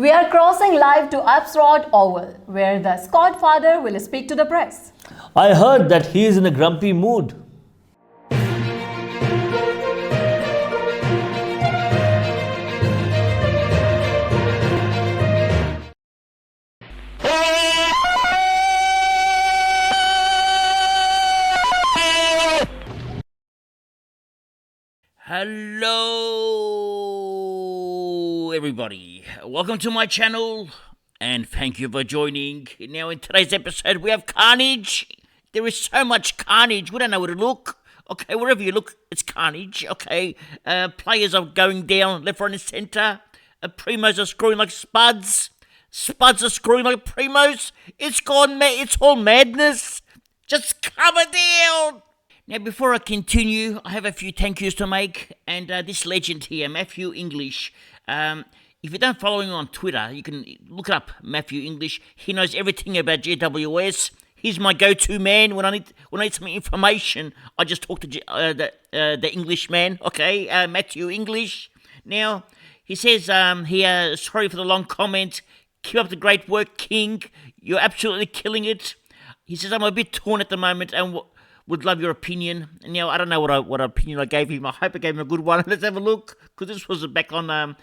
We are crossing live to Absrod Oval, where the Scodfather will speak to the press. I heard that he is in a grumpy mood. Hello everybody, welcome to my channel and thank you for joining. Now in today's episode we have Carnage. There is so much carnage, we don't know where to look. Okay, wherever you look, it's carnage. Okay, players are going down left, right and centre. Primos are scoring like Spuds. Spuds are scoring like Primos. It's all madness. Just calm it down. Now, before I continue, I have a few thank yous to make, and this legend here, Matthew English. If you don't follow him on Twitter, you can look up Matthew English. He knows everything about GWS. He's my go-to man when I need some information. I just talk to the English man. Okay, Matthew English. Now he says sorry for the long comment. Keep up the great work, King. You're absolutely killing it. He says I'm a bit torn at the moment and would love your opinion. Now, I don't know what opinion I gave him. I hope I gave him a good one. Let's have a look, because this was back on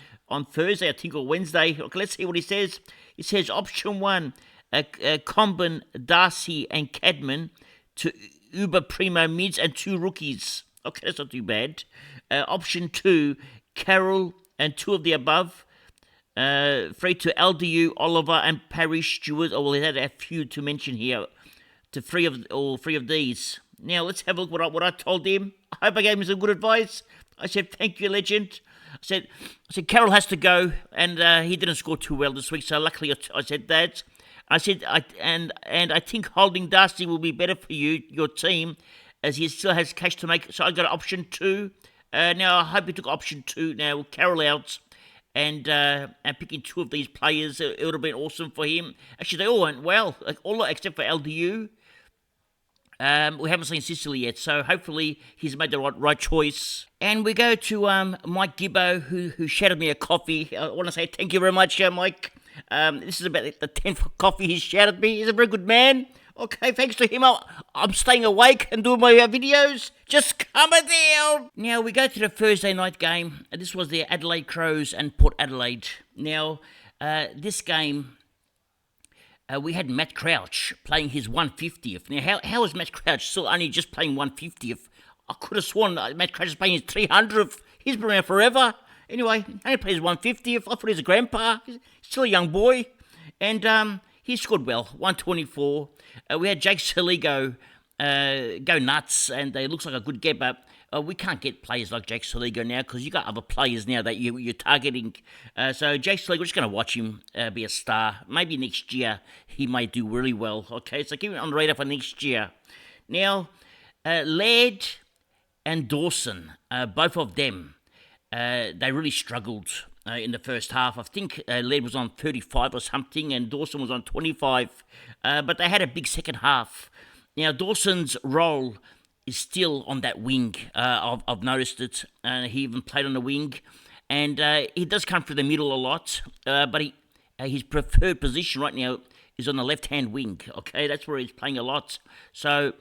Thursday, I think, or Wednesday. Okay, let's see what he says. He says, option 1, Comben, Darcy, and Cadman to Uber Primo mids and 2 rookies. Okay, that's not too bad. Option 2, Carroll and 2 of the above. 3 to LDU, Oliver, and Parrish Stewart. Oh, well, he had a few to mention here. To three of these. Now, let's have a look what I told him. I hope I gave him some good advice. I said, thank you, legend. I said, Carroll has to go, and he didn't score too well this week, so luckily I said that. I said, I think holding Darcy will be better for your team, as he still has cash to make. So I got option 2. Now, I hope he took option 2. Now, Carroll out, and picking 2 of these players, it would have been awesome for him. Actually, they all went well, all except for LDU. We haven't seen Sicily yet, so hopefully he's made the right choice. And we go to Mike Gibbo, who shouted me a coffee. I want to say thank you very much, Mike. This is about the 10th coffee he's shouted me. He's a very good man. Okay, thanks to him, I'm staying awake and doing my videos. Just calm it down. Now, we go to the Thursday night game. This was the Adelaide Crows and Port Adelaide. Now, this game, we had Matt Crouch playing his 150th. Now, how is Matt Crouch still only just playing 150th? I could have sworn Matt Crouch is playing his 300th. He's been around forever. Anyway, he only plays 150th. I thought he was a grandpa. He's still a young boy. And he scored well, 124. We had Jake Saligo go nuts, and it looks like a good get, but we can't get players like Jake Saligo now because you got other players now that you're targeting. So Jake Saligo, we're just going to watch him be a star. Maybe next year he might do really well. Okay, so keep it on the radar for next year. Now, Laird and Dawson, both of them, they really struggled in the first half. I think Laird was on 35 or something, and Dawson was on 25. But they had a big second half. Now, Dawson's role is still on that wing. I've noticed it. He even played on the wing. And he does come through the middle a lot. But his preferred position right now is on the left-hand wing. Okay, that's where he's playing a lot. So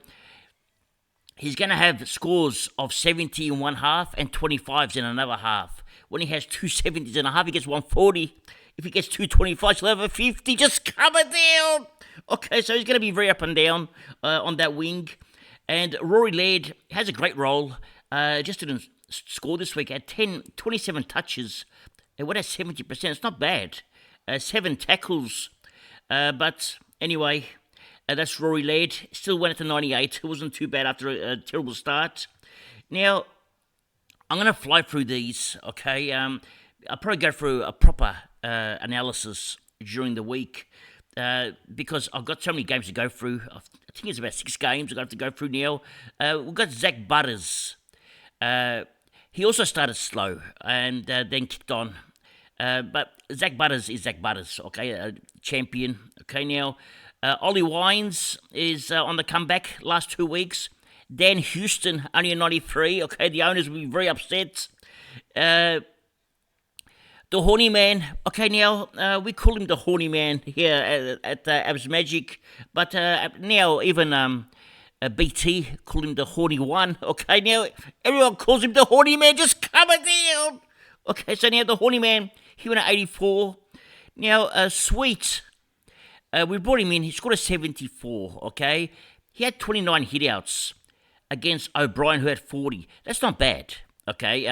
he's going to have scores of 70 in one half and 25s in another half. When he has 2 70s in a half, he gets 140. If he gets 2 25s, he'll have a 50. Just calm it down. Okay, so he's going to be very up and down on that wing. And Rory Laird has a great role. Just didn't score this week. Had 27 touches. It went at 70%. It's not bad. 7 tackles. But anyway, that's Rory Laird. Still went at the 98. It wasn't too bad after a terrible start. Now, I'm going to fly through these, okay? I'll probably go through a proper analysis during the week because I've got so many games to go through. I think it's about 6 games I've got to go through now. We've got Zach Butters. He also started slow and then kicked on. But Zach Butters is Zach Butters, okay? Champion. Okay, now, Ollie Wines is on the comeback last 2 weeks. Dan Houston, only a 93. Okay, the owners will be very upset. The Horny Man. Okay, now we call him the Horny Man here at Abs Magic, but now even BT call him the Horny One. Okay, now everyone calls him the Horny Man. Just calm it down. Okay, so now the Horny Man, he went at 84. Now, Sweet, we brought him in. He scored a 74. Okay, he had 29 hitouts against O'Brien, who had 40. That's not bad. Okay,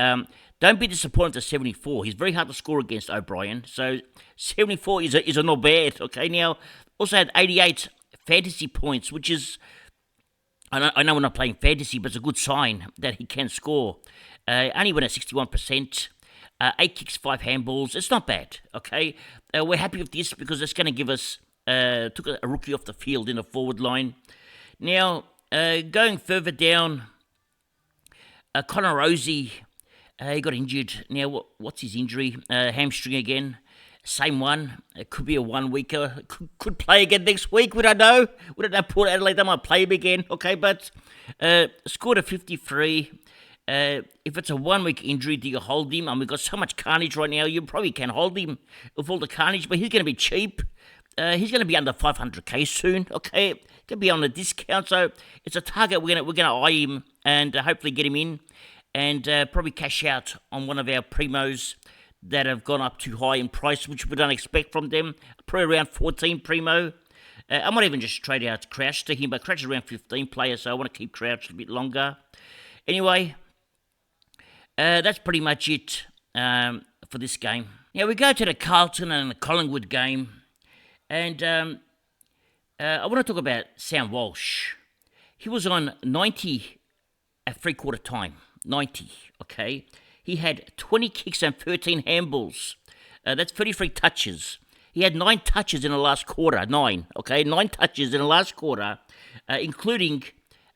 don't be disappointed at 74. He's very hard to score against O'Brien. So 74 is a not bad. Okay, now also had 88 fantasy points, which is, I know we're not playing fantasy, but it's a good sign that he can score. Only went at 61%. 8 kicks, 5 handballs. It's not bad. Okay, we're happy with this because it's going to give us took a rookie off the field in the forward line. Now going further down, Connor Rosie. He got injured. Now, what's his injury? Hamstring again. Same one. It could be a 1 weeker. Could play again next week. We don't know. We don't know. Port Adelaide, they might play him again. Okay, but scored a 53. If it's a 1 week injury, do you hold him? And we've got so much carnage right now. You probably can hold him with all the carnage, but he's going to be cheap. He's going to be under 500k soon. Okay, going to be on a discount. So it's a target. We're going to eye him and hopefully get him in. And probably cash out on one of our primos that have gone up too high in price, which we don't expect from them. Probably around 14 primo. I might even just trade out Crouch to him, but Crouch is around 15 players, so I want to keep Crouch a bit longer. Anyway, that's pretty much it for this game. Now we go to the Carlton and the Collingwood game, and I want to talk about Sam Walsh. He was on 90 at three-quarter time. 90, okay? He had 20 kicks and 13 handballs. That's 33 touches. He had 9 touches in the last quarter. 9, okay? 9 touches in the last quarter, including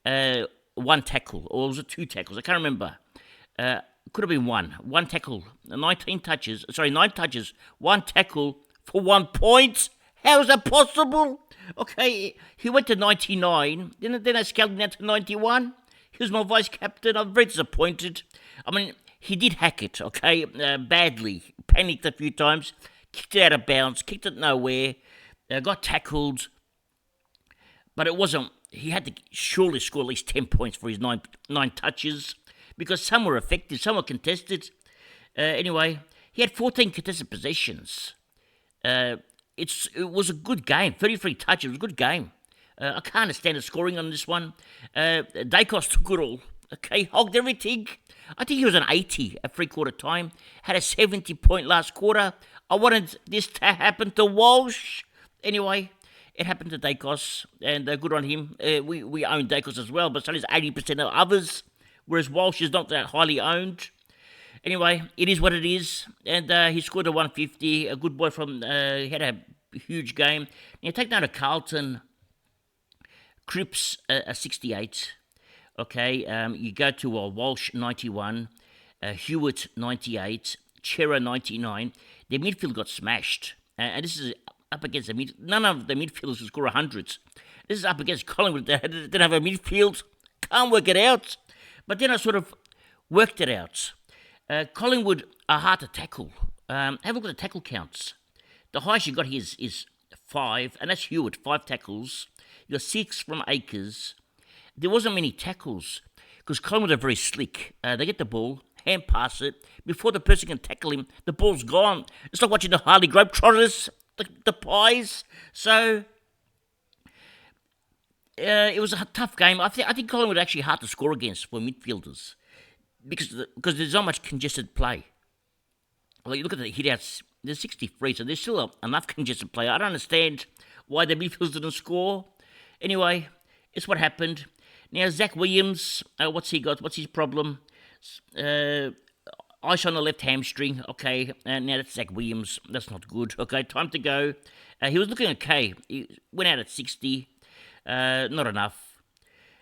1 tackle. Or was it 2 tackles? I can't remember. Could have been 1. 1 tackle. 9 touches, 1 tackle for 1 point. How is that possible? Okay, he went to 99. Then I scaled him down to 91. He was my vice captain. I'm very disappointed. I mean, he did hack it, okay, badly. Panicked a few times. Kicked it out of bounds. Kicked it nowhere. Got tackled. But it wasn't... He had to surely score at least 10 points for his 9 touches. Because some were effective, some were contested. Anyway, he had 14 contested possessions. It was a good game. 33 touches. It was a good game. I can't understand the scoring on this one. Dacos took it all. Okay, hogged everything. I think he was an 80 at three-quarter time. Had a 70-point last quarter. I wanted this to happen to Walsh. Anyway, it happened to Dacos, and good on him. We own Dacos as well, but so does 80% of others, whereas Walsh is not that highly owned. Anyway, it is what it is, and he scored a 150. A good boy from... he had a huge game. Now, take down to Carlton... Cripps, a 68. Okay, you go to Walsh, 91. Hewitt, 98. Chera, 99. Their midfield got smashed. And this is up against the none of the midfielders who score 100s. This is up against Collingwood. They didn't have a midfield. Can't work it out. But then I sort of worked it out. Collingwood are hard to tackle. Have a look at the tackle counts. The highest you got here is 5, and that's Hewitt, 5 tackles. You got 6 from Akers. There wasn't many tackles because Collingwood are very slick. They get the ball, hand pass it. Before the person can tackle him, the ball's gone. It's like watching the Harley Globetrotters, the Pies. So it was a tough game. I think Collingwood are actually hard to score against for midfielders because there's not much congested play. Like you look at the hitouts, there's 63, so there's still enough congested play. I don't understand why the midfielders didn't score. Anyway, it's what happened. Now, Zach Williams, what's he got? What's his problem? Ice on the left hamstring. Okay, now that's Zach Williams. That's not good. Okay, time to go. He was looking okay. He went out at 60. Not enough.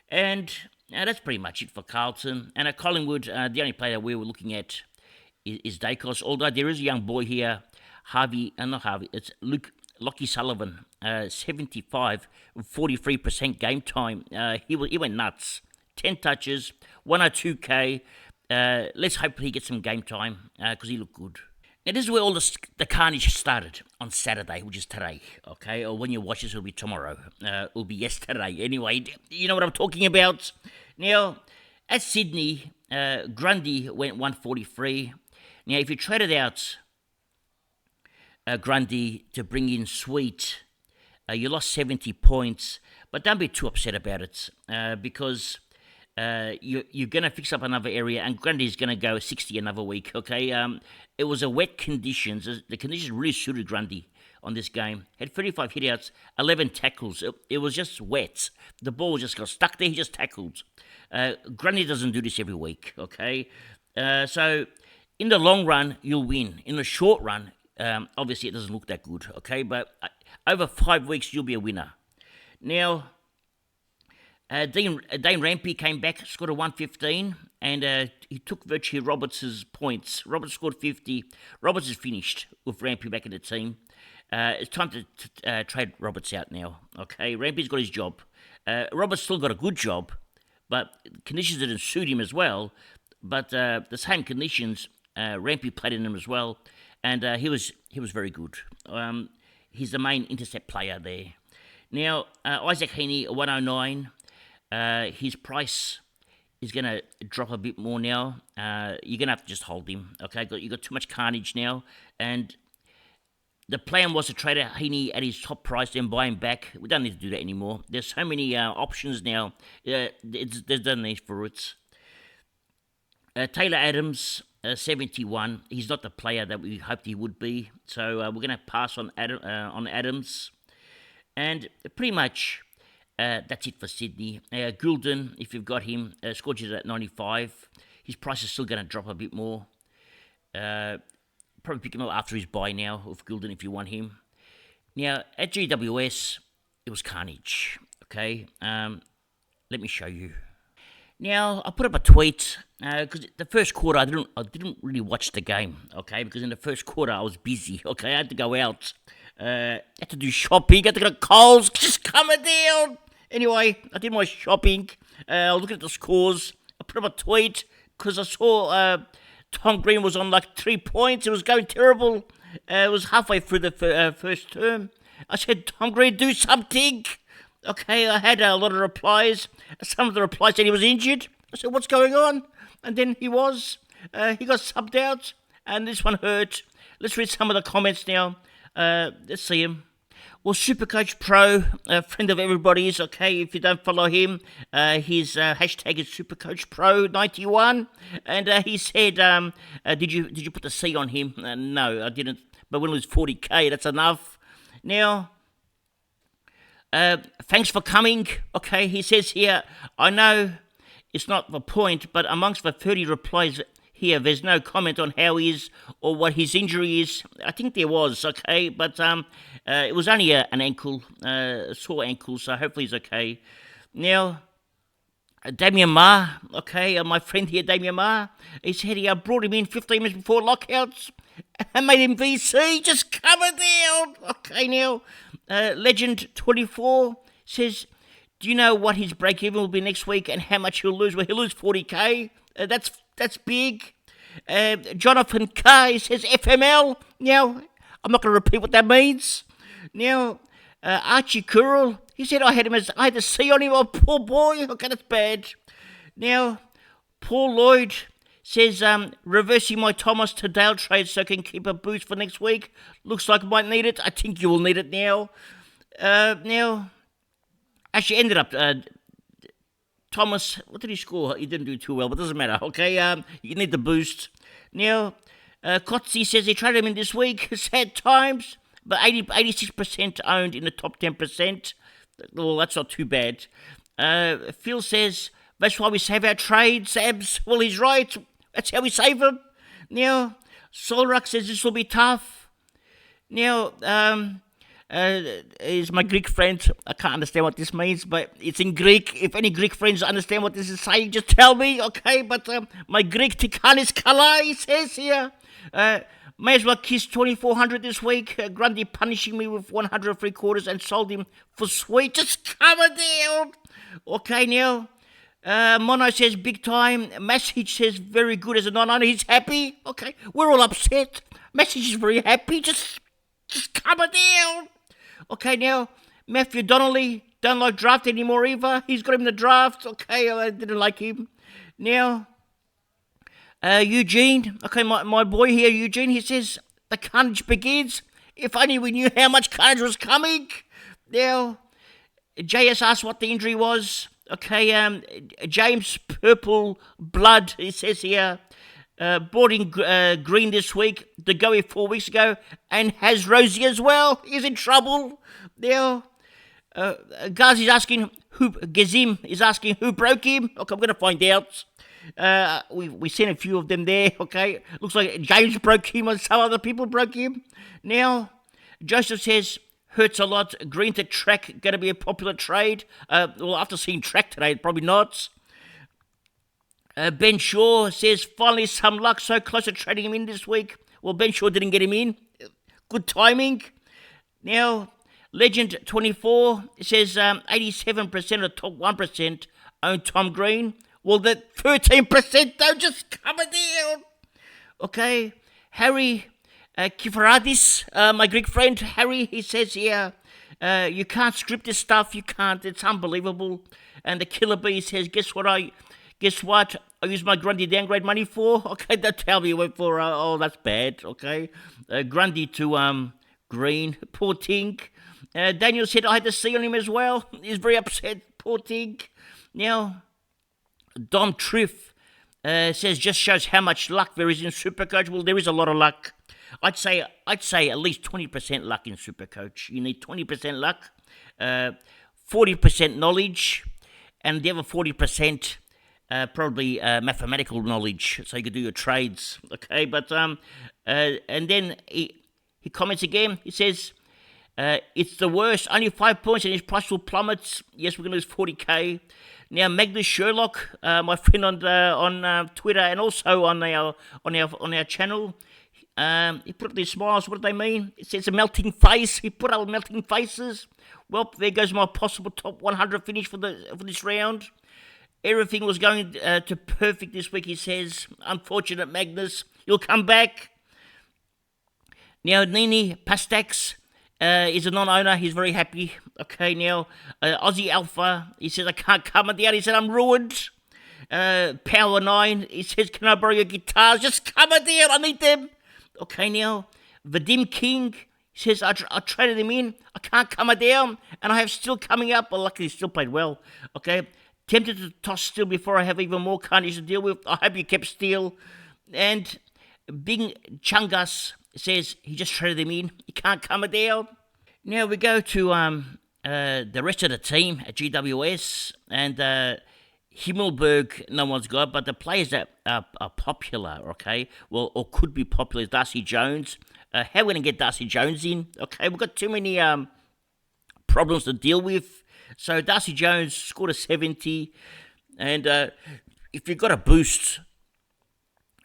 And that's pretty much it for Carlton. And at Collingwood, the only player we were looking at is Dacos. Although there is a young boy here, it's Lockie Sullivan, 75, 43% game time. He went nuts. 10 touches, 102k. Let's hope he gets some game time because he looked good. Now, this is where all the carnage started on Saturday, which is today, okay? Or when you watch this, it'll be tomorrow. It'll be yesterday. Anyway, you know what I'm talking about. Now, at Sydney, Grundy went 143. Now, if you traded out Grundy to bring in Sweet, you lost 70 points. But don't be too upset about it because you're going to fix up another area, and Grundy's going to go 60 another week, okay? It was a wet conditions. The conditions really suited Grundy on this game. Had 35 hitouts, 11 tackles. It was just wet. The ball just got stuck there. He just tackled. Grundy doesn't do this every week, okay? So in the long run, you'll win. In the short run, obviously it doesn't look that good, okay? But over 5 weeks, you'll be a winner. Now, Dane Rampy came back, scored a 115, and he took virtually Roberts' points. Roberts scored 50. Roberts is finished with Rampy back in the team. It's time to trade Roberts out now, okay? Rampy's got his job. Roberts still got a good job, but conditions didn't suit him as well. But the same conditions, Rampy played in them as well, and he was very good. He's the main intercept player there. Now, Isaac Heaney, 109. His price is going to drop a bit more now. You're going to have to just hold him, okay? You got too much carnage now, and the plan was to trade Heaney at his top price, then buy him back. We don't need to do that anymore. There's so many options now. There's no need for it. Taylor Adams, 71. He's not the player that we hoped he would be, so we're going to pass on Adams. And pretty much that's it for Sydney. Goulden, if you've got him, scored you at 95. His price is still going to drop a bit more. Probably pick him up after his buy now with Goulden if you want him. Now, at GWS, it was carnage, okay? Let me show you. Now, I put up a tweet because the first quarter I didn't really watch the game, okay? Because in the first quarter I was busy, okay? I had to go out, had to do shopping, had to go to Coles, just coming down. Anyway, I did my shopping. I was looking at the scores. I put up a tweet because I saw Tom Green was on like 3 points. It was going terrible. It was halfway through the first term. I said, Tom Green, do something. Okay, I had a lot of replies. Some of the replies said he was injured. I said, what's going on? And then he was. He got subbed out, and this one hurt. Let's read some of the comments now. Let's see him. Well, Supercoach Pro, a friend of everybody's, okay, if you don't follow him, his hashtag is Supercoach Pro 91, and he said, did you put the C on him? No, I didn't, but when it was 40k, that's enough. Now, thanks for coming, okay, he says here, I know it's not the point, but amongst the 30 replies here, there's no comment on how he is or what his injury is. I think there was, okay, but it was only an ankle, a sore ankle, so hopefully he's okay. Now, Damien Ma, okay, my friend here, Damien Ma, he said he brought him in 15 minutes before lockouts and made him VC, just coming down. Okay, now, Legend 24 says, do you know what his break-even will be next week and how much he'll lose? Well, he'll lose 40k. That's big. Jonathan K says FML. Now, I'm not going to repeat what that means. Now, Archie Curl, he said I had to see on him. Oh, poor boy. Okay, that's bad. Now, Paul Lloyd says reversing my Thomas to Dale trade so I can keep a boost for next week. Looks like I might need it. I think you will need it now. Actually ended up... Thomas, what did he score? He didn't do too well, but it doesn't matter, okay? You need the boost. Now, Kotzi says he traded him in this week. Sad times, but 86% owned in the top 10%. Well, that's not too bad. Phil says, that's why we save our trades, Abs. Well, he's right. That's how we save them. Now, Solrak says this will be tough. Now, is my Greek friend. I can't understand what this means, but it's in Greek. If any Greek friends understand what this is saying, just tell me, okay? But my Greek Tikanis Kala, he says here. May as well kiss 2,400 this week. Grundy punishing me with 100 3/4 and sold him for sweet. Just cover down. Okay, now. Mono says big time. Masic says very good as a non-owner. He's happy. Okay, we're all upset. Message is very happy. Just calm it down. Okay, now, Matthew Donnelly, don't like draft anymore either. He's got him in the draft. Okay, I didn't like him. Now, Eugene, okay, my boy here, Eugene, he says, the carnage begins. If only we knew how much carnage was coming. Now, JS asked what the injury was. Okay, James Purple Blood, it says here, brought in Green this week, to go here 4 weeks ago, and has Rosie as well. He's in trouble. Now, Gazim is asking who broke him. Okay, I'm going to find out. We seen a few of them there. Okay, looks like James broke him and some other people broke him. Now, Joseph says, hurts a lot. Green to track, going to be a popular trade. Well, after seeing track today, probably not. Ben Shaw says, finally some luck, so close to trading him in this week. Well, Ben Shaw didn't get him in. Good timing. Now, Legend 24 says 87% of the top 1% own Tom Green. Well, that 13% don't just come down. Okay, Harry Kifaradis, my Greek friend, Harry, he says here, you can't script this stuff, you can't, it's unbelievable. And the Killer Bee says, guess what I use my Grundy downgrade money for? Okay, don't tell me you went for, oh, that's bad, okay. Grundy to Green, poor Tink. Daniel said I had to see on him as well. He's very upset, poor Tink. Now, Dom Triff says just shows how much luck there is in Supercoach. Well, there is a lot of luck. I'd say at least 20% luck in Supercoach. You need 20% luck, 40% knowledge, and the other 40% probably mathematical knowledge, so you could do your trades. Okay, but and then he comments again. He says, it's the worst. Only 5 points and his price will plummet. Yes, we're going to lose 40k. Now, Magnus Sherlock, my friend on Twitter and also on our channel, he put up these smiles. What do they mean? It says a melting face. He put up melting faces. Well, there goes my possible top 100 finish for this round. Everything was going to perfect this week, he says. Unfortunate Magnus. You'll come back. Now, Nini Pastax is a non-owner. He's very happy. Okay, now, Aussie Alpha, he says, I can't come at the out. He said, I'm ruined. Power 9, he says, can I borrow your guitars? Just come at the out. I need them. Okay, now, Vadim King, he says, I traded him in. I can't come down. And I have still coming up. Well, luckily, he still played well. Okay, tempted to toss Steel before I have even more Carnage to deal with. I hope you kept Steel. And Bing Chungus says he just traded him in. He can't come down. Now we go to the rest of the team at GWS. And Himmelberg, no one's got. But the players that are popular, okay, well, or could be popular is Darcy Jones. How are we going to get Darcy Jones in? Okay, we've got too many problems to deal with. So Darcy Jones scored a 70, and if you've got a boost,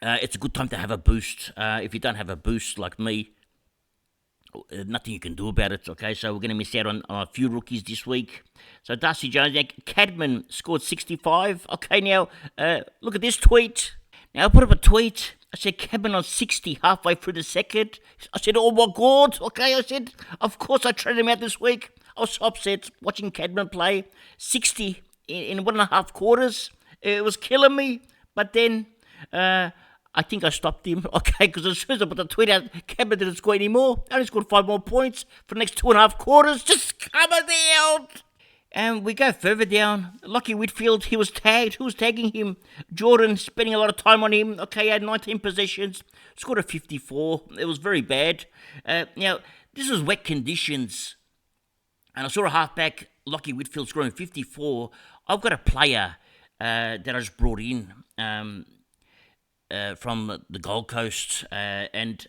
it's a good time to have a boost. If you don't have a boost like me, nothing you can do about it, okay? So we're going to miss out on a few rookies this week. So Darcy Jones, Cadman scored 65. Okay, now, look at this tweet. Now, I put up a tweet. I said, Cadman on 60 halfway through the second. I said, oh my God. Okay, I said, of course I traded him out this week. I was so upset watching Cadman play 60 in 1.5 quarters. It was killing me. But then I think I stopped him, okay, because as soon as I put the tweet out, Cadman didn't score anymore. I only scored 5 more points for the next 2.5 quarters. Just come down. And we go further down. Lockie Whitfield, he was tagged. Who was tagging him? Jordan, spending a lot of time on him. Okay, he had 19 possessions, scored a 54. It was very bad. Now, this was wet conditions. And I saw a halfback, Lockie Whitfield, scoring 54. I've got a player that I just brought in from the Gold Coast, and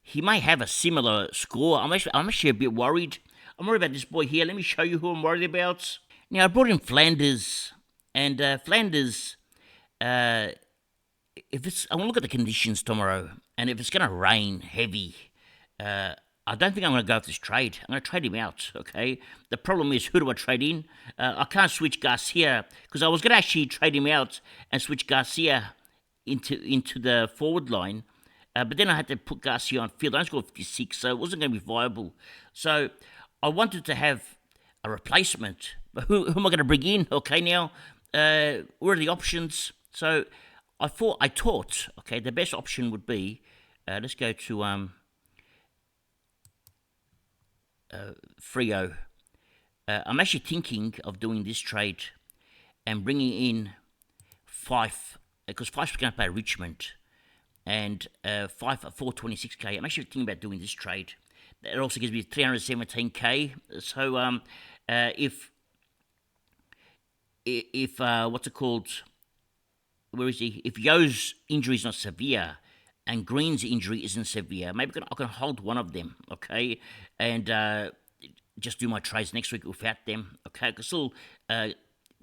he may have a similar score. I'm actually a bit worried. I'm worried about this boy here. Let me show you who I'm worried about. Now, I brought in Flanders, and Flanders, I want to look at the conditions tomorrow, and if it's going to rain heavy, I don't think I'm going to go with this trade. I'm going to trade him out, okay? The problem is, who do I trade in? I can't switch Garcia, because I was going to actually trade him out and switch Garcia into the forward line, But then I had to put Garcia on field. I only scored 56, so it wasn't going to be viable. So I wanted to have a replacement. But who am I going to bring in? Okay, now, where are the options? So I thought, okay, the best option would be, let's go to Frio. I'm actually thinking of doing this trade and bringing in Fife, because Fife's going to play Richmond, and Fife at 426k. I'm actually thinking about doing this trade. That also gives me 317k. So if what's it called? Where is he? If Yo's injury is not severe and Green's injury isn't severe, maybe I can hold one of them, okay, and just do my trades next week without them, okay. I can still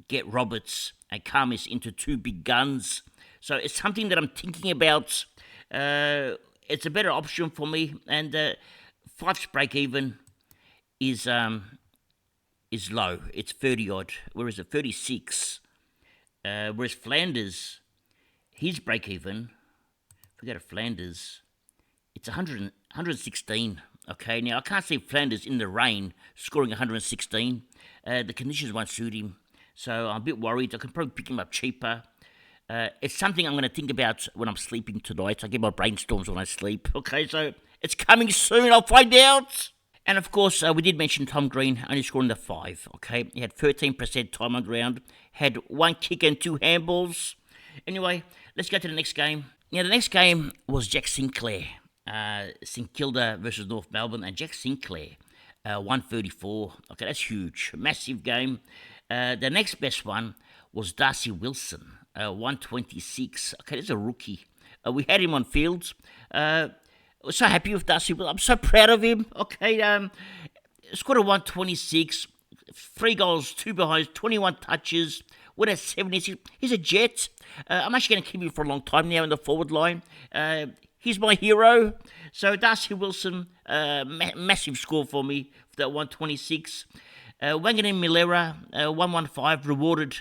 get Roberts and Carmis into two big guns. So it's something that I'm thinking about. It's a better option for me, and Fife's break even is low. It's 30 odd, whereas at 36. Whereas Flanders, his break even, forget of Flanders, it's 116. Okay, now I can't see Flanders in the rain scoring 116. The conditions won't suit him, so I'm a bit worried. I can probably pick him up cheaper. It's something I'm going to think about when I'm sleeping tonight. I get my brainstorms when I sleep. Okay, so it's coming soon. I'll find out. And of course, we did mention Tom Green only scoring the 5. Okay, he had 13% time on ground, had 1 kick and 2 handballs. Anyway, let's go to the next game. Now, the next game was Jack Sinclair, St Kilda versus North Melbourne, and Jack Sinclair, 134. Okay, that's huge, massive game. The next best one was Darcy Wilson, 126. Okay, that's a rookie. We had him on field. We're so happy with Darcy. I'm so proud of him. Okay, scored a 126, 3 goals, 2 behinds, 21 touches, with a 76. He's a jet. I'm actually going to keep him for a long time now in the forward line. He's my hero. So Darcy Wilson, massive score for me for that 126. Wangan Milera, 115, rewarded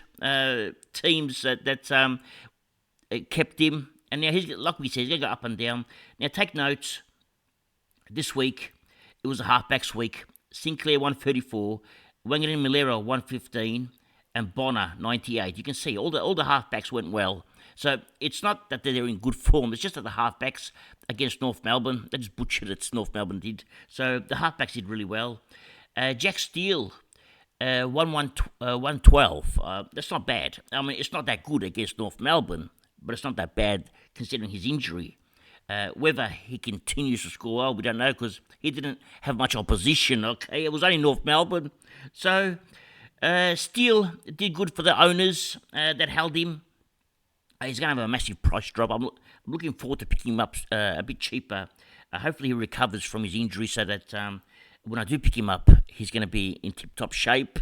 teams that kept him. And now, like we said, he's going to go up and down. Now, take note, this week, it was a halfbacks week. Sinclair, 134, Wangan Milera, 115, and Bonner, 98. You can see all the halfbacks went well. So it's not that they're in good form. It's just that the halfbacks against North Melbourne, they just butchered it, North Melbourne did. So the halfbacks did really well. Jack Steele, 112. That's not bad. I mean, it's not that good against North Melbourne, but it's not that bad considering his injury. Whether he continues to score well, we don't know, because he didn't have much opposition, okay? It was only North Melbourne. So, Steele did good for the owners that held him. He's going to have a massive price drop. I'm looking forward to picking him up a bit cheaper. Hopefully he recovers from his injury so that when I do pick him up, he's going to be in tip-top shape.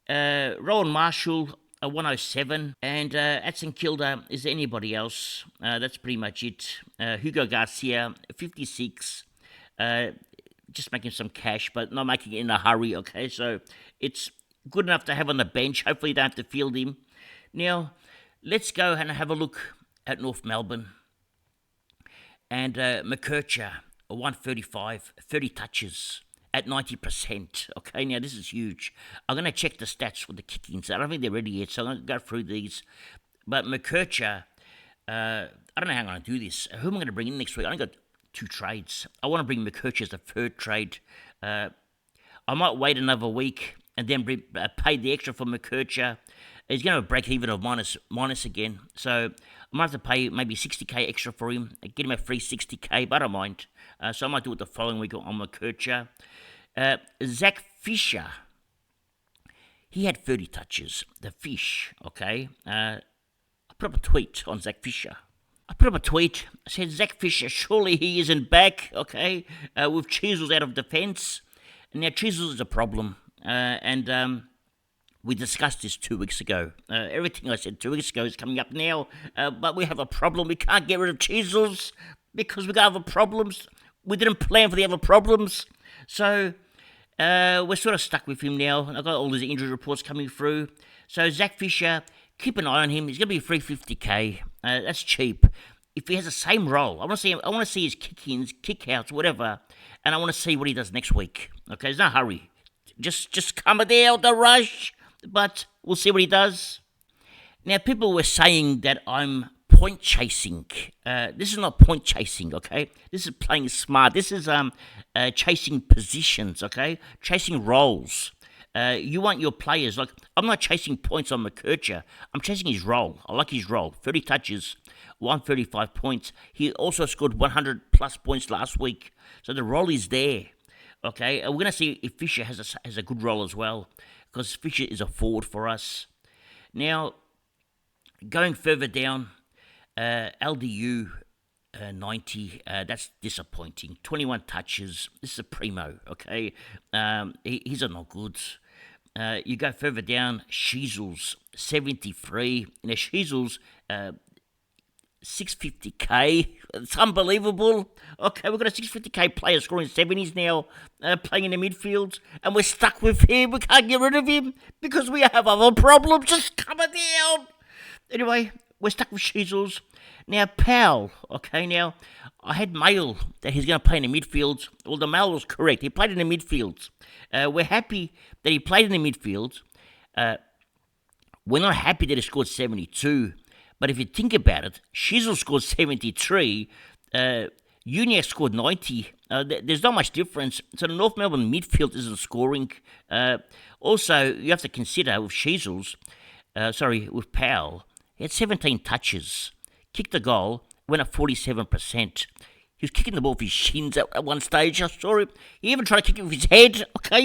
Rowan Marshall, a 107. And at St Kilda, is there anybody else? That's pretty much it. Hugo Garcia, 56. Just making some cash, but not making it in a hurry, okay? So it's good enough to have on the bench. Hopefully you don't have to field him. Now, let's go and have a look at North Melbourne. And McKercher, a 135, 30 touches at 90%. Okay, now this is huge. I'm going to check the stats with the kickings. I don't think they're ready yet, so I'm going to go through these. But McKercher, I don't know how I'm going to do this. Who am I going to bring in next week? I only got 2 trades. I want to bring McKercher as a third trade. I might wait another week and then pay the extra for McKercher. He's going to break even of minus again. So I might have to pay maybe 60k extra for him, get him a free 60k, but I don't mind. So I might do it the following week on McKercher. Zach Fisher, he had 30 touches. The fish, okay? I put up a tweet on Zach Fisher. I said, Zach Fisher, surely he isn't back, okay? With Chisels out of defence. Now, Chisels is a problem. We discussed this 2 weeks ago. Everything I said 2 weeks ago is coming up now. But we have a problem. We can't get rid of Chisels because we got other problems. We didn't plan for the other problems. So we're sort of stuck with him now. I've got all these injury reports coming through. So Zach Fisher, keep an eye on him. He's going to be free 50k. That's cheap. if he has the same role, I want to see his kick-ins, kick-outs, whatever, and I want to see what he does next week. Okay, there's no hurry. Just come there, the rush, but we'll see what he does. Now, people were saying that I'm point chasing. This is not point chasing, okay? This is playing smart. This is chasing positions, okay? Chasing roles. You want your players, like, I'm not chasing points on McKercher. I'm chasing his role. I like his role. 30 touches, 135 points. He also scored 100 plus points last week. So the role is there, okay? We're going to see if Fisher has a good role as well, because Fisher is a forward for us. Now, going further down, LDU 90, that's disappointing. 21 touches. This is a primo, okay? He's a not good. You go further down, Sheezels 73. Now, Sheezels 650k. It's unbelievable. Okay, we've got a 650k player scoring 70s now, playing in the midfield, and we're stuck with him. We can't get rid of him because we have other problems. Just come it down. Anyway, we're stuck with Sheezels. Now, Powell, okay, now, I had mail that he's going to play in the midfield. Well, the mail was correct. He played in the midfield. We're happy that he played in the midfield. We're not happy that he scored 72. But if you think about it, Shizzle scored 73. Uniac scored 90. There's not much difference. So the North Melbourne midfield isn't scoring. Also, you have to consider with with Powell, he had 17 touches, kicked a goal, went up 47%. He was kicking the ball with his shins at one stage. I saw him. He even tried to kick it with his head. Okay,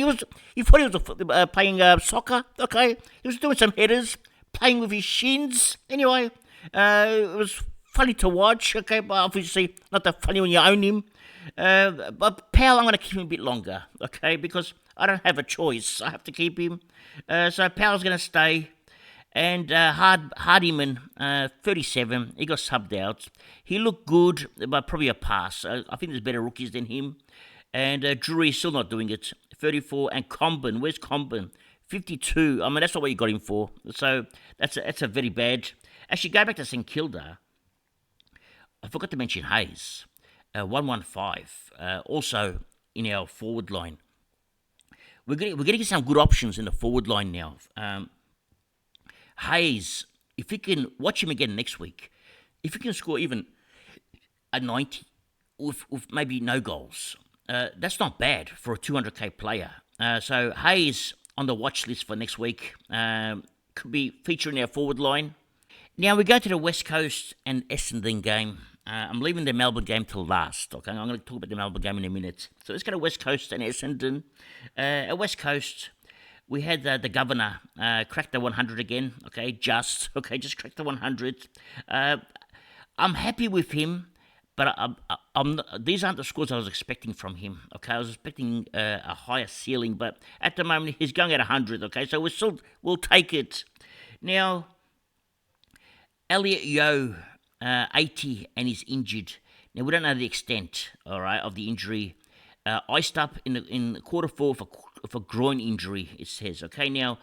he thought he was playing soccer. Okay, he was doing some headers, playing with his shins. Anyway, it was funny to watch. Okay, but obviously not that funny when you own him. But Powell, I'm going to keep him a bit longer. Okay, because I don't have a choice. I have to keep him. So Powell's going to stay. And Hardiman, 37, he got subbed out. He looked good, but probably a pass. I think there's better rookies than him. And Drury's still not doing it, 34. And Comben, where's Comben? 52. I mean, that's not what you got him for. So that's a very bad. Actually, go back to St Kilda. I forgot to mention Hayes, 115. Also in our forward line. We're going to get some good options in the forward line now. Hayes, if you can watch him again next week, if you can score even a 90 with maybe no goals, that's not bad for a 200k player. So Hayes on the watch list for next week, could be featuring our forward line. Now we go to the West Coast and Essendon game. I'm leaving the Melbourne game till last. Okay, I'm going to talk about the Melbourne game in a minute. So let's go to West Coast and Essendon. At West Coast, we had the governor crack the 100 again. Okay, just crack the 100. I'm happy with him, but these aren't the scores I was expecting from him. Okay, I was expecting a higher ceiling, but at the moment he's going at 100. Okay, so we'll take it. Now, Elliot Yeo, 80, and he's injured. Now we don't know the extent, all right, of the injury. Iced up in quarter four for groin injury, it says. Okay, now,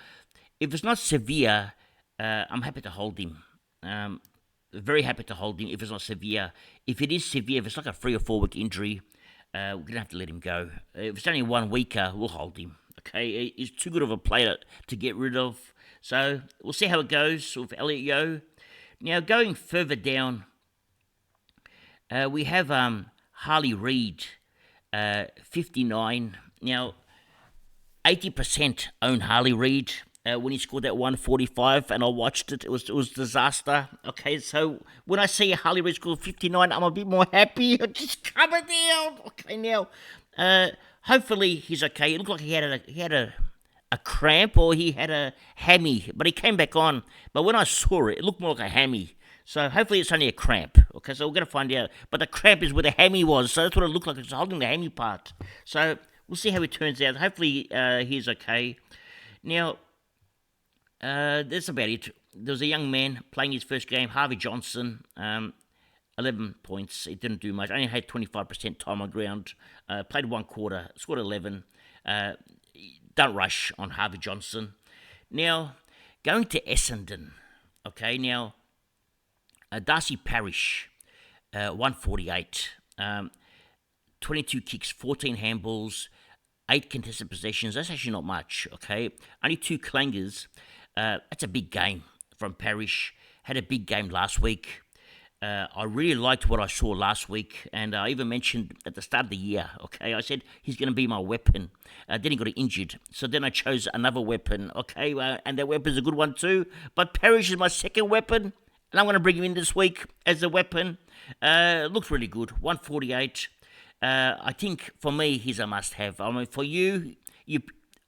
if it's not severe, I'm happy to hold him. Very happy to hold him if it's not severe. If it is severe, if it's like a 3 or 4 week injury, we're going to have to let him go. If it's only 1 weeker, we'll hold him. Okay, he's too good of a player to get rid of. So we'll see how it goes with Elliot Yeo. Now, going further down, we have Harley Reid, 59. Now, 80% own Harley Reid when he scored that 145, and I watched it. It was disaster. Okay, so when I see Harley Reid score 59, I'm a bit more happy. Just coming down. Okay, now, hopefully he's okay. It looked like he had a cramp or he had a hammy, but he came back on. But when I saw it, it looked more like a hammy. So hopefully it's only a cramp. Okay, so we're going to find out. But the cramp is where the hammy was, so that's what it looked like. It's holding the hammy part. So we'll see how it turns out. Hopefully he's okay. Now, that's about it. There was a young man playing his first game, Harvey Johnson, 11 points. He didn't do much. Only had 25% time on ground. Played 1 quarter, scored 11. Don't rush on Harvey Johnson. Now, going to Essendon. Okay, now, Darcy Parish, 148. 22 kicks, 14 handballs, 8 contested possessions. That's actually not much, okay? Only 2 clangers. That's a big game from Parrish. Had a big game last week. I really liked what I saw last week, and I even mentioned at the start of the year, okay, I said he's going to be my weapon. Then he got injured, so then I chose another weapon, okay, and that weapon's a good one too, but Parrish is my second weapon, and I'm going to bring him in this week as a weapon. Looks really good, 148. I think for me, he's a must-have. I mean, for you,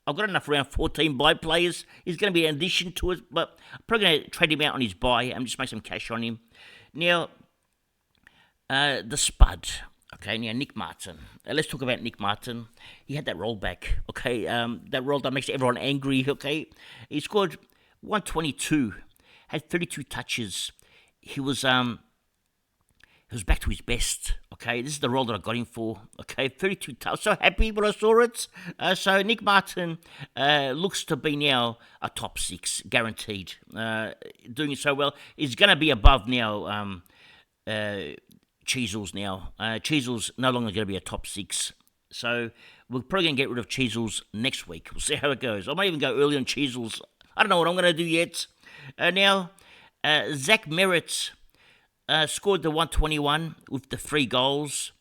I've got enough around 14 buy players. He's going to be an addition to it, but I'm probably going to trade him out on his buy and just make some cash on him. Now, the Spud, okay, now Nick Martin. Let's talk about Nick Martin. He had that rollback, okay, that roll that makes everyone angry, okay. He scored 122, had 32 touches. He was back to his best, okay. This is the role that I got him for, okay. 32 touches. So happy when I saw it. So Nick Martin looks to be now a top 6, guaranteed. Doing it so well. He's going to be above now Cheezels now. Cheezels no longer going to be a top 6. So we're probably going to get rid of Cheezels next week. We'll see how it goes. I might even go early on Cheezels. I don't know what I'm going to do yet. Now, Zach Merritt scored the 121 with the 3 goals.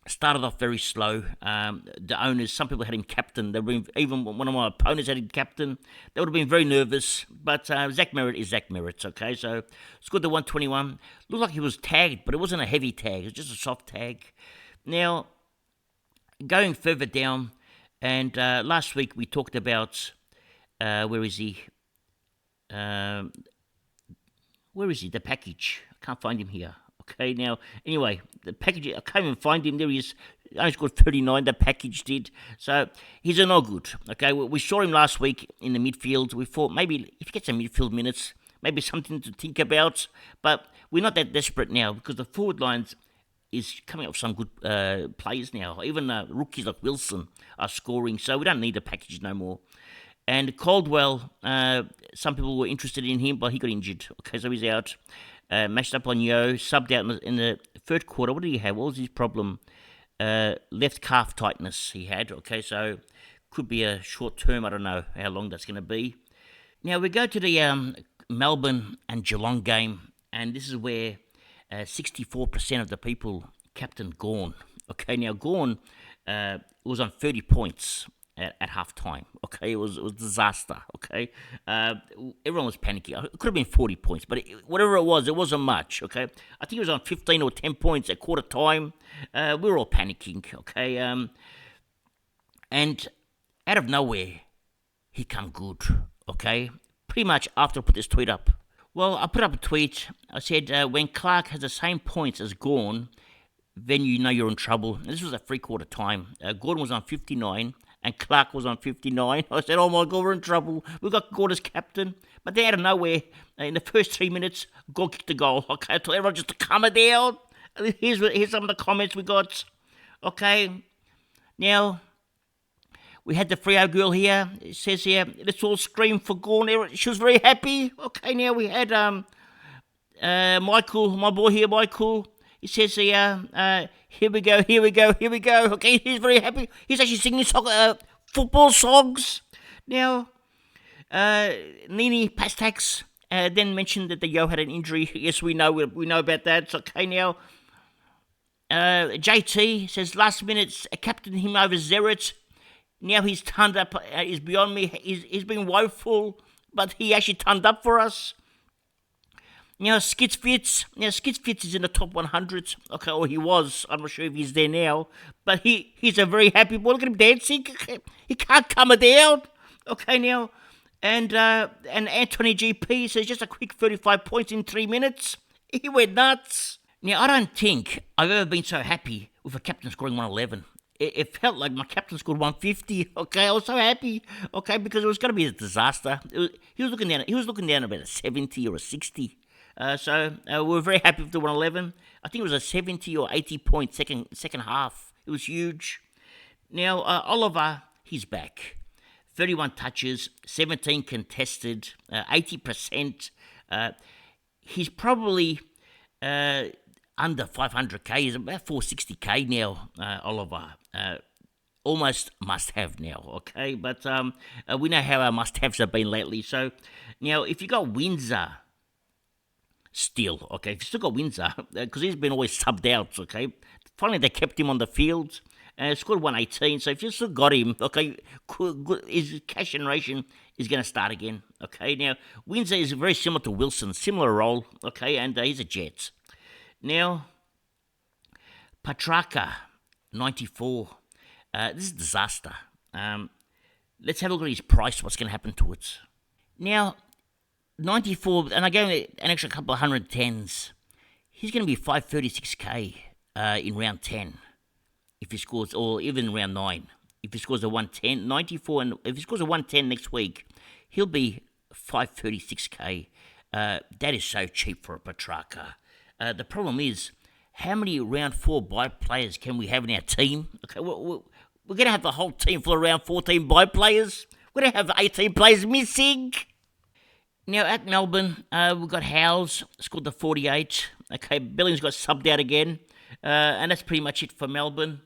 Started off very slow. The owners, some people had him captain. Even one of my opponents had him captain. They would have been very nervous. But Zach Merritt is Zach Merritt, okay? So scored the 121. Looked like he was tagged, but it wasn't a heavy tag. It was just a soft tag. Now, going further down, and last week we talked about, where is he? The package. I can't find him here. Okay, now, anyway, the package, I can't even find him. There he is. I only scored 39, the package did. So, he's a no good. Okay, we saw him last week in the midfield. We thought maybe if he gets some midfield minutes, maybe something to think about. But we're not that desperate now because the forward lines is coming up with some good players now. Even rookies like Wilson are scoring. So, we don't need the package no more. And Caldwell, some people were interested in him, but he got injured. Okay, so he's out. Matched up on Yo, subbed out in the third quarter. What did he have? What was his problem? Left calf tightness he had. Okay, so could be a short term. I don't know how long that's going to be. Now we go to the Melbourne and Geelong game, and this is where 64% of the people captained Gawn. Okay, now Gawn was on 30 points at half time. Okay, it was a disaster. Okay, everyone was panicking. It could have been 40 points, but whatever it wasn't much. Okay, I think it was on 15 or 10 points at quarter time. We were all panicking. Okay, and out of nowhere, he come good. Okay, pretty much after I put this tweet up. Well, I put up a tweet. I said when Clark has the same points as Gawn, then you know you're in trouble. And this was at 3/4 time. Gordon was on 59. And Clark was on 59. I said, oh my God, we're in trouble. We got Gord as captain. But then out of nowhere, in the first 3 minutes, Gord kicked the goal. Okay, I told everyone just to calm it down. Here's some of the comments we got. Okay, now, we had the Freo girl here. It says here, let's all scream for Gord. She was very happy. Okay, now we had Michael, my boy here, Michael. He says here, here we go. Okay, he's very happy. He's actually singing football songs. Now, Nini Pastax then mentioned that the Yo had an injury. Yes, we know about that. It's okay now. JT says last minute captained him over Zeret. Now he's turned up. Is beyond me. He's been woeful, but he actually turned up for us. Now, Skitsfitz is in the top 100. Okay, or he was. I'm not sure if he's there now. But he's a very happy boy. Look at him dancing. He can't come down. Okay, now. And Anthony GP says just a quick 35 points in 3 minutes. He went nuts. Now, I don't think I've ever been so happy with a captain scoring 111. It felt like my captain scored 150. Okay, I was so happy. Okay, because it was going to be a disaster. He was looking down about a 70 or a 60. So we were very happy with the 111. I think it was a 70 or 80 point second half. It was huge. Now, Oliver, he's back. 31 touches, 17 contested, 80%. He's probably under 500k. He's about 460k now, Oliver. Almost must have now, okay? But we know how our must haves have been lately. So now, if you got Windsor still, okay, if you still got Windsor, because he's been always subbed out, okay? Finally, they kept him on the field. Scored 118. So if you still got him, okay, his cash generation is going to start again, okay? Now, Windsor is very similar to Wilson, similar role, okay, and he's a Jet. Now, Petrarca, 94. This is a disaster. Let's have a look at his price, what's going to happen to it. Now, 94, and I gave him an extra couple of 110s. He's going to be 536k in round 10 if he scores, or even round 9. If he scores a 110, 94, and if he scores a 110 next week, he'll be 536k. That is so cheap for a Petrarca. The problem is, how many round 4 bye players can we have in our team? Okay, we're going to have the whole team full of round 14 bye players. We're going to have 18 players missing. Now, at Melbourne, we've got Howes, scored the 48. Okay, Billings got subbed out again. And that's pretty much it for Melbourne.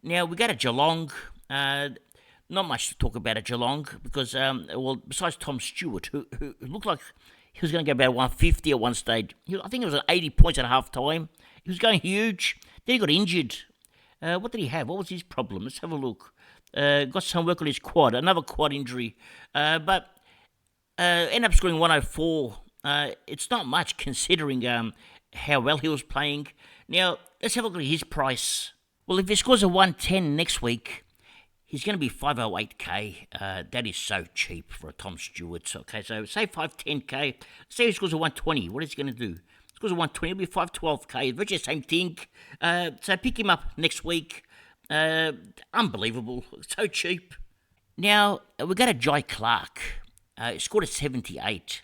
Now, we go to Geelong. Not much to talk about at Geelong because, besides Tom Stewart, who looked like he was going to go about 150 at one stage. I think it was at 80 points at half time. He was going huge. Then he got injured. What did he have? What was his problem? Let's have a look. Got some work on his quad, another quad injury. But ended up scoring 104. It's not much considering how well he was playing. Now, let's have a look at his price. Well, if he scores a 110 next week, he's going to be 508k. That is so cheap for a Tom Stewart. Okay, so say 510k. Say he scores a 120. What is he going to do? Scores a 120, it'll be 512k. Virtually the same thing. So pick him up next week. Unbelievable. So cheap. Now, we got a Jai Clark. He scored a 78.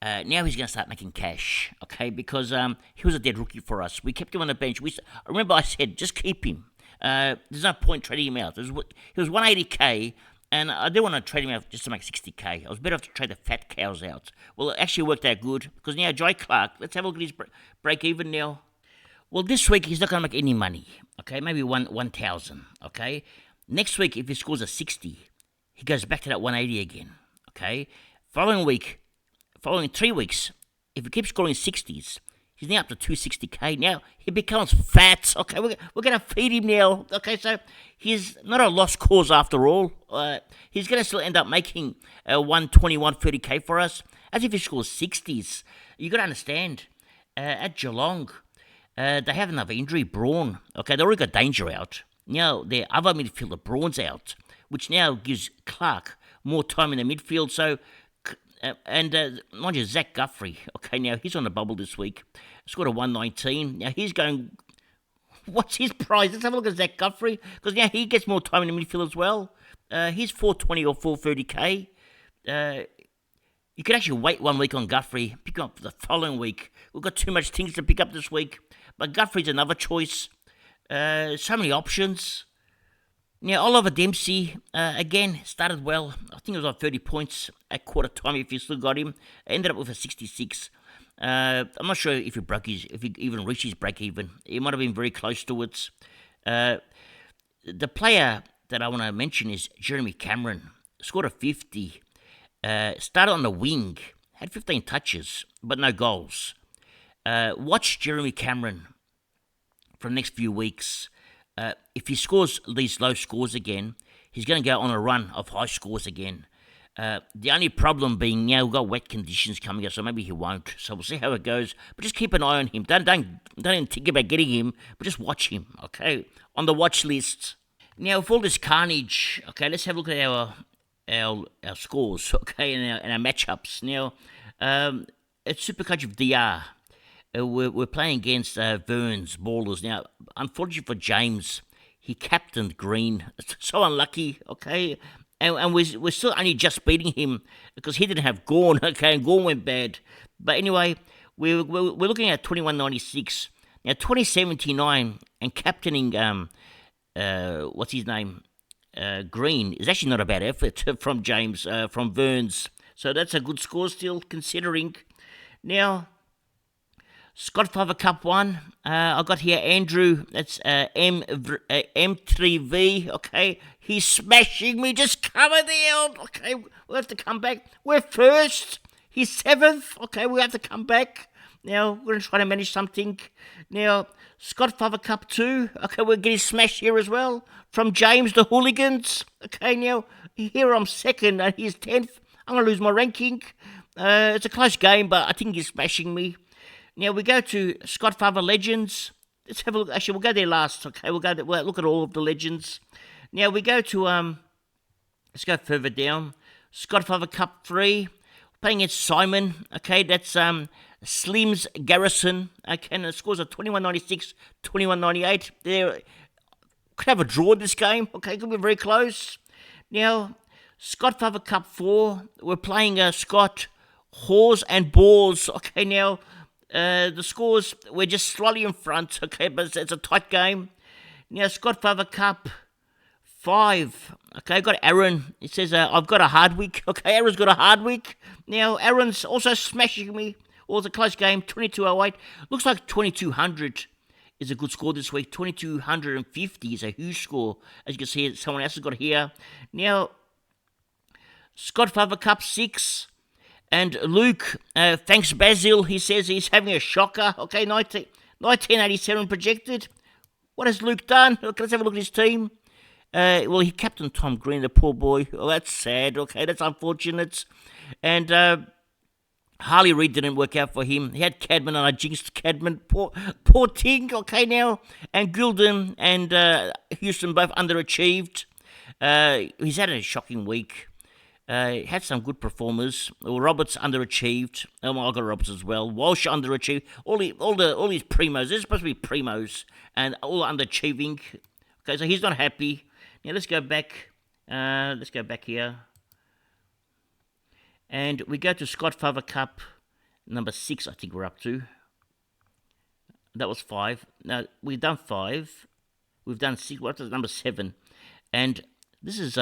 Now he's going to start making cash, okay, because he was a dead rookie for us. We kept him on the bench. Remember I said, just keep him. There's no point trading him out. He was 180k, and I didn't want to trade him out just to make 60k. I was better off to trade the fat cows out. Well, it actually worked out good, because now Jai Clark, let's have a look at his break-even now. Well, this week he's not going to make any money, okay, maybe 1,000, okay. Next week, if he scores a 60, he goes back to that 180 again, okay. Following 3 weeks, if he keeps scoring 60s, he's now up to 260k. Now, he becomes fat. Okay, we're going to feed him now. Okay, so he's not a lost cause after all. He's going to still end up making 120, 130k for us. As if he scores 60s. You got to understand, at Geelong, they have another injury, Braun. Okay, they already got Danger out. Now, their other midfielder, Braun's out, which now gives Clark more time in the midfield. So, mind you, Zach Guthrie, okay, now he's on the bubble this week. Scored a 119. Now he's going, what's his price? Let's have a look at Zach Guthrie, because now he gets more time in the midfield as well. He's 420 or 430k. You could actually wait 1 week on Guthrie, pick him up the following week. We've got too much things to pick up this week. But Guthrie's another choice. So many options. Now, Oliver Dempsey, again, started well. I think it was on 30 points at quarter time if you still got him. Ended up with a 66. I'm not sure if he even reached his break even. He might have been very close to it. The player that I want to mention is Jeremy Cameron. Scored a 50. Started on the wing. Had 15 touches, but no goals. Watch Jeremy Cameron for the next few weeks. If he scores these low scores again, he's going to go on a run of high scores again. The only problem being now we've got wet conditions coming up, so maybe he won't. So we'll see how it goes. But just keep an eye on him. Don't even think about getting him, but just watch him, okay? On the watch list. Now, with all this carnage, okay, let's have a look at our scores, okay, and our matchups. Now, it's Supercoach of DR. We're playing against Vern's Ballers. Now, unfortunately for James, he captained Green. It's so unlucky, okay? And we're still only just beating him because he didn't have Gorn, okay? And Gorn went bad. But anyway, we're looking at 21.96. Now, 20.79 and captaining, what's his name? Green is actually not a bad effort from James, from Vern's. So that's a good score still, considering. Now, Scodfather Cup 1. I got here Andrew. That's M3V. Okay, he's smashing me. Just cover there. Okay, we'll have to come back. We're first. He's 7th. Okay, we have to come back. Now, we're going to try to manage something. Now, Scodfather Cup 2. Okay, we're getting smashed here as well. From James the Hooligans. Okay, now, here I'm 2nd and he's 10th. I'm going to lose my ranking. It's a close game, but I think he's smashing me. Now, we go to Scodfather Legends. Let's have a look. Actually, we'll go there last. Okay, we'll look at all of the legends. Now, we go to, let's go further down. Scodfather Cup 3. Playing against Simon. Okay, that's Slim's Garrison. Okay, and the scores are 21-96, 21-98. There could have a draw in this game. Okay, could be very close. Now, Scodfather Cup 4. We're playing Scott Haws and Balls. Okay, now the scores, we're just slightly in front. Okay, but it's a tight game. Now, Scodfather Cup 5. Okay, I got Aaron. It says, I've got a hard week. Okay, Aaron's got a hard week. Now, Aaron's also smashing me. Well, it's a close game, 22-08. Looks like 2200 is a good score this week. 2250 is a huge score. As you can see, someone else has got here. Now, Scodfather Cup 6. And Luke, thanks Basil, he says he's having a shocker. Okay, 1987 projected. What has Luke done? Okay, let's have a look at his team. Well, he captained Tom Green, the poor boy. Oh, that's sad. Okay, that's unfortunate. And Harley Reid didn't work out for him. He had Cadman, and I jinxed Cadman. Poor Ting. Okay, now. And Gilden and Houston both underachieved. He's had a shocking week. Had some good performers. Roberts underachieved. I got Roberts as well. Walsh underachieved. All these primos. They're supposed to be primos, and all underachieving. Okay, so he's not happy. Now let's go back. Let's go back here, and we go to Scodfather Cup number 6. I think we're up to. That was 5. Now we've done 5. We've done 6. We're up to number 7, and this is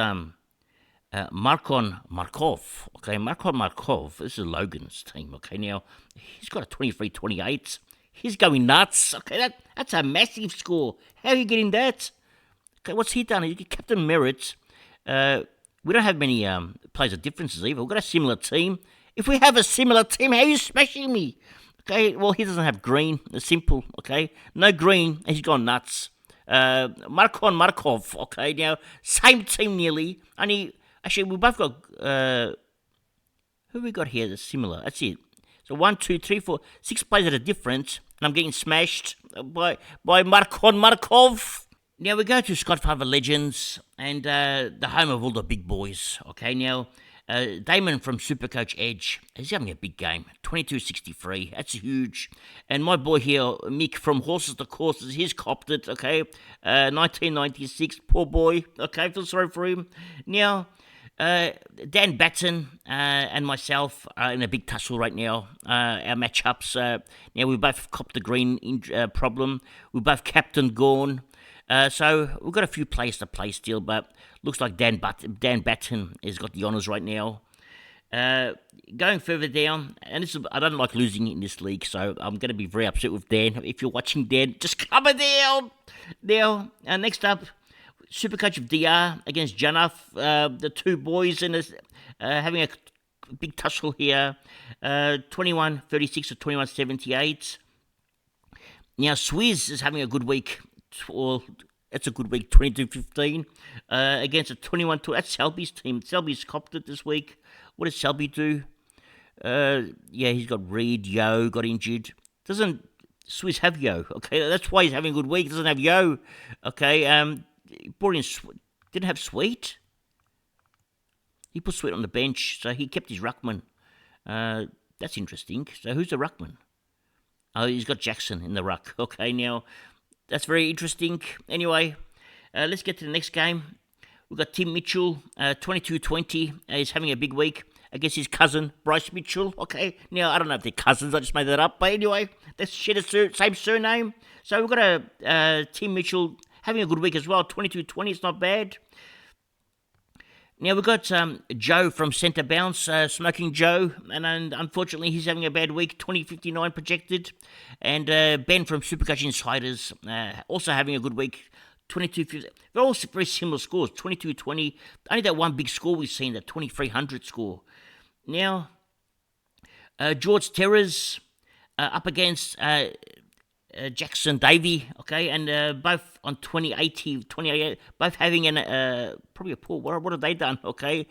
Markon Markov. Okay, Markon Markov. This is Logan's team. Okay, now he's got a 23-28. He's going nuts. Okay, that's a massive score. How are you getting that? Okay, what's he done? He Captain Merritt. We don't have many players of differences either. We've got a similar team. If we have a similar team, how are you smashing me? Okay, well, he doesn't have green. It's simple, okay? No green, and he's gone nuts. Markon Markov, okay? Now, same team nearly. Actually, we both got... who we got here that's similar? That's it. So 1, 2, 3, 4, 6 players that are different, and I'm getting smashed by Markon Markov. Now we go to Scodfather Legends, and the home of all the big boys. Okay, now Damon from Supercoach Edge, he's having a big game, 22-63. That's huge. And my boy here, Mick from Horses to Courses, he's copped it. Okay, 1996, poor boy. Okay, feel sorry for him. Now, Dan Batten and myself are in a big tussle right now. Our matchups. Now we both copped the green problem. We both captained Gorn. So we've got a few players to play still, but looks like Dan Batten has got the honours right now. Going further down, and I don't like losing in this league, so I'm going to be very upset with Dan. If you're watching, Dan, just come down. Now, next up, Supercoach of DR against Januf. The two boys in this, having a big tussle here. 21-36 or 21-78. Now, Swizz is having a good week. Well, it's a good week, 22-15 against a 21-2. That's Selby's team. Selby's copped it this week. What does Selby do? Yeah, he's got Reed. Yo got injured. Doesn't Swizz have Yo? Okay, that's why he's having a good week. He doesn't have Yo. Okay, he brought in didn't have Sweet. He put Sweet on the bench, so he kept his ruckman. That's interesting. So who's the ruckman? Oh, he's got Jackson in the ruck. Okay, now that's very interesting. Anyway, let's get to the next game. We've got Tim Mitchell, 22-20. He's having a big week against his cousin, Bryce Mitchell. Okay, now I don't know if they're cousins. I just made that up. But anyway, that's same surname. So we've got Tim Mitchell having a good week as well. 22-20, it's not bad. Now we've got Joe from Centre Bounce, Smoking Joe, and unfortunately he's having a bad week, 2059 projected. And Ben from Supercoach Insiders, also having a good week, 2250. They're all very similar scores, 2220. Only that one big score we've seen, that 2300 score. Now, George Terrors up against Jackson Davey, okay, and both on 2080, 28, both having probably a poor. What have they done? Okay,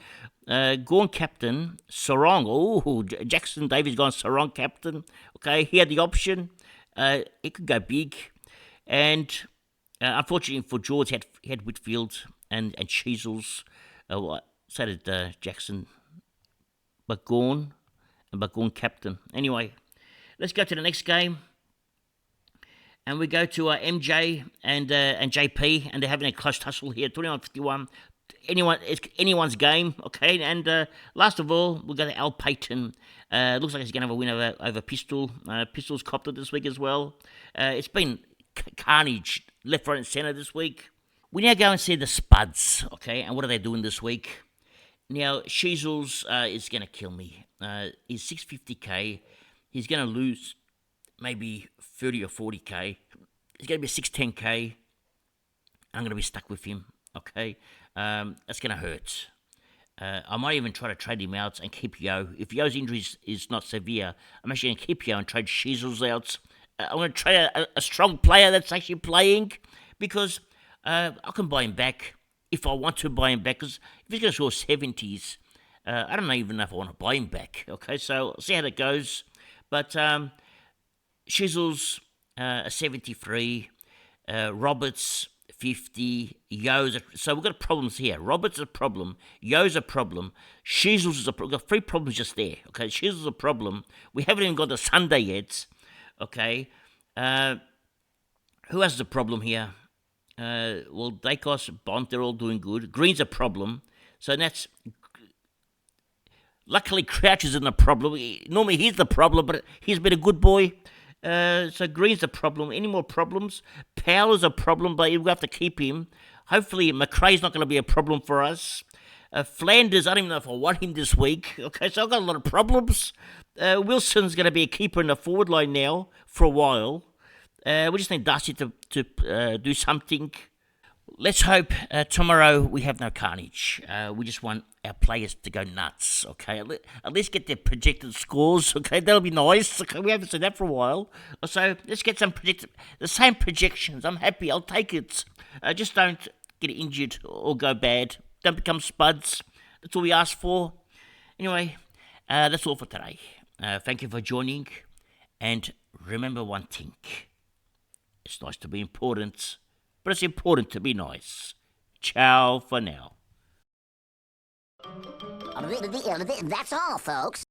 Gorn captain Sarong. Oh, Jackson Davey's gone Sarong captain. Okay, he had the option. It could go big, and unfortunately for George, he had Whitfield and Cheezels. So did Jackson, but Gorn captain. Anyway, let's go to the next game. And we go to MJ and JP, and they're having a close tussle here, 21-51. It's anyone's game, okay? And last of all, we go to Al Payton. Looks like he's going to have a win over Pistol. Pistol's copped it this week as well. It's been carnage left, right, and centre this week. We now go and see the Spuds, okay? And what are they doing this week? Now, Sheezels is going to kill me. He's 650k. He's going to lose maybe 30 or 40k. He's going to be 610k. I'm going to be stuck with him, okay? That's going to hurt. I might even try to trade him out and keep Yo. If Yo's injury is not severe, I'm actually going to keep Yo and trade Sheezels out. I'm going to trade a strong player that's actually playing, because I can buy him back if I want to buy him back, because if he's going to score 70s, I don't even know if I want to buy him back, okay? So I'll see how that goes. But Shizzles, a 73, Roberts, 50, Yo's so we've got problems here. Roberts is a problem, Yo's a problem, Shizzles is a problem. We've got 3 problems just there, okay? Shizzles is a problem. We haven't even got the Sunday yet, okay? Who has the problem here? Well, Dacos, Bond, they're all doing good. Green's a problem, so that's... Luckily, Crouch isn't a problem. Normally, he's the problem, but he's been a good boy. So Green's a problem. Any more problems? Powell's a problem, but we'll have to keep him. Hopefully, McRae's not going to be a problem for us. Flanders, I don't even know if I want him this week. Okay, so I've got a lot of problems. Wilson's going to be a keeper in the forward line now for a while. We just need Darcy to do something. Let's hope tomorrow we have no carnage. We just want our players to go nuts, okay? At least get their projected scores, okay? That'll be nice. Okay, we haven't seen that for a while. So let's get the same projections. I'm happy. I'll take it. Just don't get injured or go bad. Don't become spuds. That's all we ask for. Anyway, that's all for today. Thank you for joining. And remember one thing. It's nice to be important, but it's important to be nice. Ciao for now. That's all, folks.